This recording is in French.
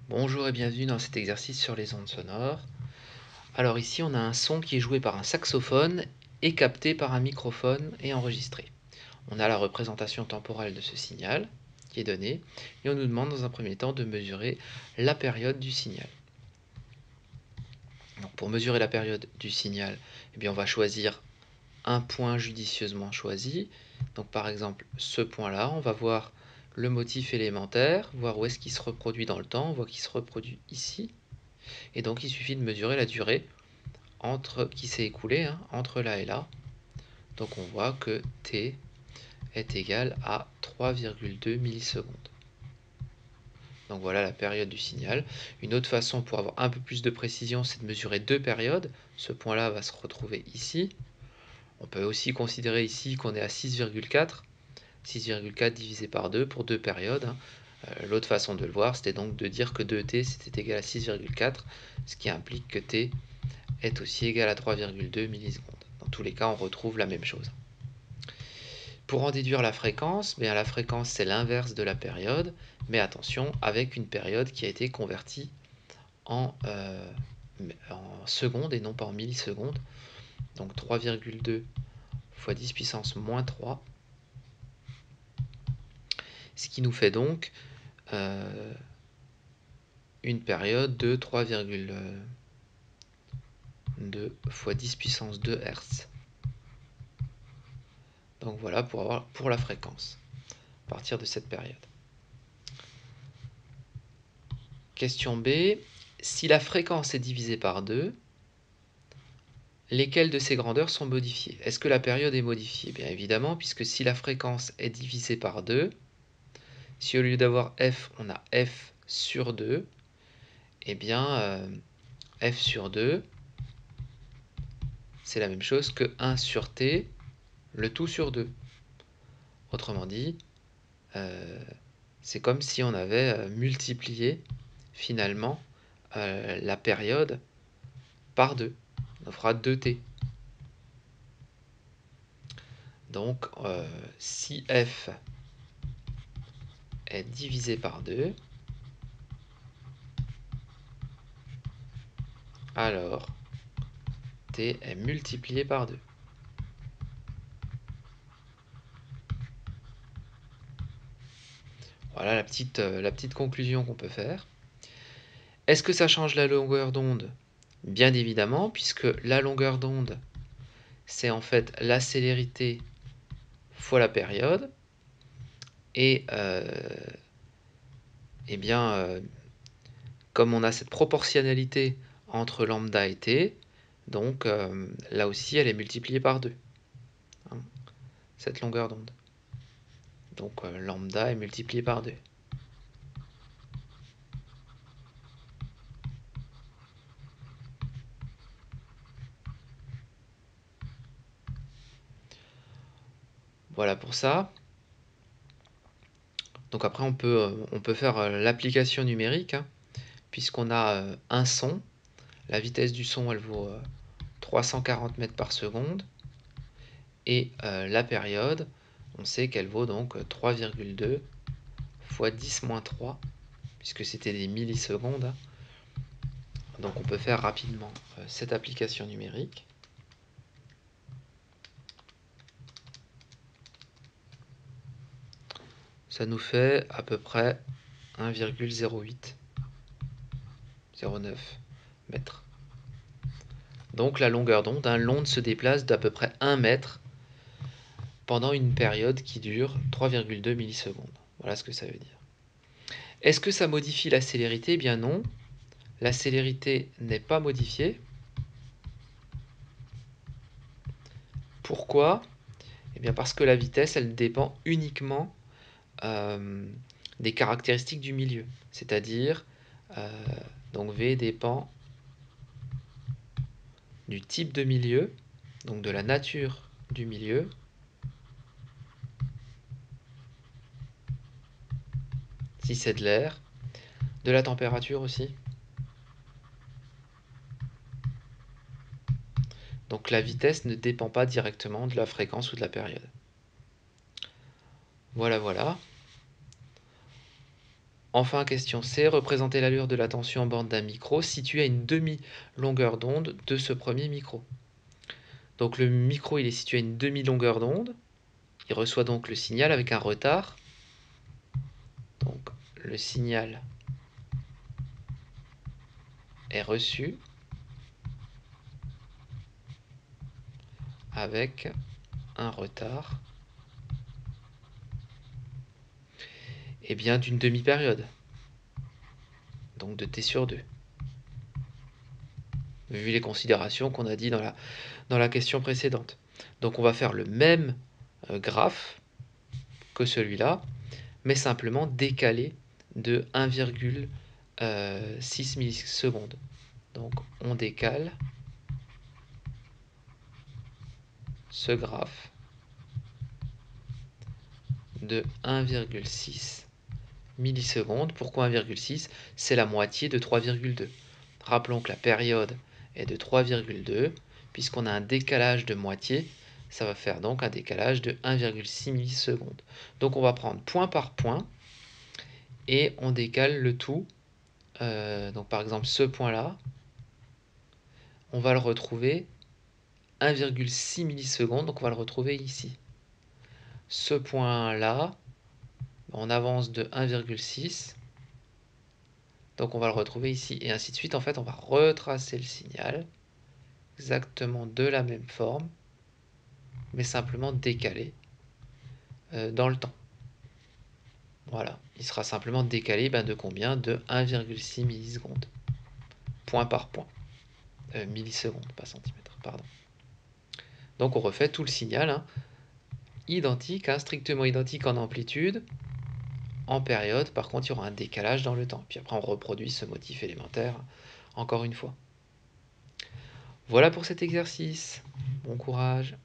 Bonjour et bienvenue dans cet exercice sur les ondes sonores. Alors ici on a un son qui est joué par un saxophone et capté par un microphone et enregistré. On a la représentation temporelle de ce signal qui est donnée et on nous demande dans un premier temps de mesurer la période du signal. Donc pour mesurer la période du signal, on va choisir un point judicieusement choisi. Donc par exemple ce point-là, on va voir le motif élémentaire, voir où est-ce qu'il se reproduit dans le temps. On voit qu'il se reproduit ici. Et donc il suffit de mesurer la durée qui s'est écoulée entre là et là. Donc on voit que t est égal à 3,2 millisecondes. Donc voilà la période du signal. Une autre façon pour avoir un peu plus de précision, c'est de mesurer deux périodes. Ce point-là va se retrouver ici. On peut aussi considérer ici qu'on est à 6,4. 6,4 divisé par 2 pour deux périodes. L'autre façon de le voir, c'était donc de dire que 2t c'était égal à 6,4, ce qui implique que t est aussi égal à 3,2 millisecondes. Dans tous les cas, on retrouve la même chose. Pour en déduire la fréquence, la fréquence c'est l'inverse de la période, mais attention, avec une période qui a été convertie en secondes et non pas en millisecondes. Donc 3,2 fois 10 puissance moins 3, ce qui nous fait donc une période de 3,2 fois 10 puissance 2 Hz. Donc voilà pour la fréquence, à partir de cette période. Question B, si la fréquence est divisée par 2, lesquelles de ces grandeurs sont modifiées? Est-ce que la période est modifiée? Bien évidemment, puisque si la fréquence est divisée par 2, si au lieu d'avoir f, on a f sur 2, f sur 2, c'est la même chose que 1 sur t, le tout sur 2. Autrement dit, c'est comme si on avait multiplié finalement la période par 2. On fera 2t. Donc, si f est divisé par 2, alors t est multiplié par 2. Voilà la petite conclusion qu'on peut faire. Est-ce que ça change la longueur d'onde? Bien évidemment, puisque la longueur d'onde, c'est en fait la célérité fois la période. Et comme on a cette proportionnalité entre lambda et t, donc là aussi elle est multipliée par 2, hein, cette longueur d'onde. Donc lambda est multiplié par 2. Voilà pour ça. Donc après on peut faire l'application numérique, hein, puisqu'on a un son. La vitesse du son elle vaut 340 mètres par seconde. Et la période, on sait qu'elle vaut donc 3,2 fois 10 moins 3, puisque c'était des millisecondes. Donc on peut faire rapidement cette application numérique. Ça nous fait à peu près 1,0809 mètres. Donc la longueur d'onde, l'onde se déplace d'à peu près 1 mètre pendant une période qui dure 3,2 millisecondes. Voilà ce que ça veut dire. Est-ce que ça modifie la célérité? Eh bien non, la célérité n'est pas modifiée. Pourquoi? Eh bien parce que la vitesse, elle dépend uniquement des caractéristiques du milieu. C'est-à-dire, donc V dépend du type de milieu, donc de la nature du milieu, si c'est de l'air, de la température aussi. Donc la vitesse ne dépend pas directement de la fréquence ou de la période. Voilà. Enfin, question C, représenter l'allure de la tension en bande d'un micro situé à une demi-longueur d'onde de ce premier micro. Donc le micro il est situé à une demi-longueur d'onde, il reçoit donc le signal avec un retard. Donc le signal est reçu avec un retard d'une demi-période, donc de t sur 2, vu les considérations qu'on a dit dans la question précédente. Donc on va faire le même graphe que celui-là, mais simplement décalé de 1,6 millisecondes. Donc on décale ce graphe de 1,6 millisecondes. Pourquoi 1,6? C'est la moitié de 3,2. Rappelons que la période est de 3,2. Puisqu'on a un décalage de moitié, ça va faire donc un décalage de 1,6 millisecondes. Donc on va prendre point par point et on décale le tout. Donc par exemple ce point-là, on va le retrouver 1,6 millisecondes, donc on va le retrouver ici. Ce point-là, on avance de 1,6, donc on va le retrouver ici, et ainsi de suite. En fait, on va retracer le signal, exactement de la même forme, mais simplement décalé dans le temps. Voilà, il sera simplement décalé de combien? De 1,6 millisecondes. Point par point. Millisecondes, pas centimètres, pardon. Donc on refait tout le signal, identique, strictement identique en amplitude. En période, par contre, il y aura un décalage dans le temps. Puis après, on reproduit ce motif élémentaire encore une fois. Voilà pour cet exercice. Bon courage.